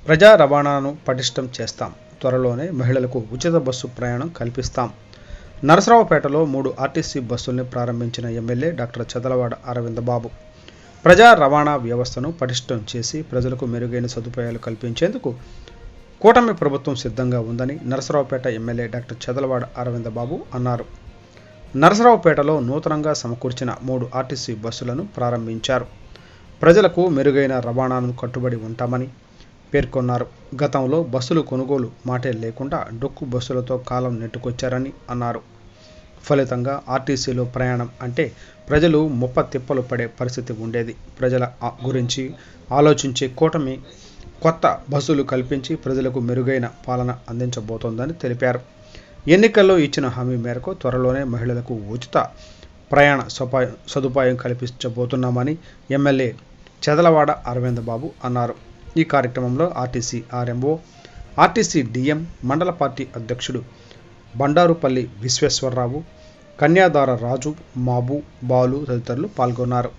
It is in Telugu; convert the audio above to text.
ప్రజా రవాణాను పటిష్టం చేస్తాం. త్వరలోనే మహిళలకు ఉచిత బస్సు ప్రయాణం కల్పిస్తాం. నరసరావుపేటలో 3 ఆర్టీసీ బస్సుల్ని ప్రారంభించిన ఎమ్మెల్యే డాక్టర్ చదలవాడ అరవింద బాబు. ప్రజా రవాణా వ్యవస్థను పటిష్టం చేసి ప్రజలకు మెరుగైన సదుపాయాలు కల్పించేందుకు కూటమి ప్రభుత్వం సిద్ధంగా ఉందని నరసరావుపేట ఎమ్మెల్యే డాక్టర్ చదలవాడ అరవింద బాబు అన్నారు. నరసరావుపేటలో నూతనంగా సమకూర్చిన 3 ఆర్టీసీ బస్సులను ప్రారంభించారు. ప్రజలకు మెరుగైన రవాణాను కట్టుబడి ఉంటామని పేర్కొన్నారు. గతంలో బస్సులు కొనుగోలు మాటే లేకుండా డొక్కు బస్సులతో కాలం నెట్టుకొచ్చారని అన్నారు. ఫలితంగా ఆర్టీసీలో ప్రయాణం అంటే ప్రజలు ముప్ప తిప్పలు పడే పరిస్థితి ఉండేది. ప్రజల గురించి ఆలోచించే కూటమి కొత్త బస్సులు కల్పించి ప్రజలకు మెరుగైన పాలన అందించబోతోందని తెలిపారు. ఎన్నికల్లో ఇచ్చిన హామీ మేరకు త్వరలోనే మహిళలకు ఉచిత ప్రయాణ సదుపాయం కల్పించబోతున్నామని ఎమ్మెల్యే చదలవాడ అరవింద బాబు అన్నారు. ఈ కార్యక్రమంలో ఆర్టీసీ ఆర్ఎంఓ, ఆర్టీసీ డిఎం, మండల పార్టీ అధ్యక్షుడు బండారుపల్లి విశ్వేశ్వరరావు, కన్యాదార రాజు, మాబు, బాలు తదితరులు పాల్గొన్నారు.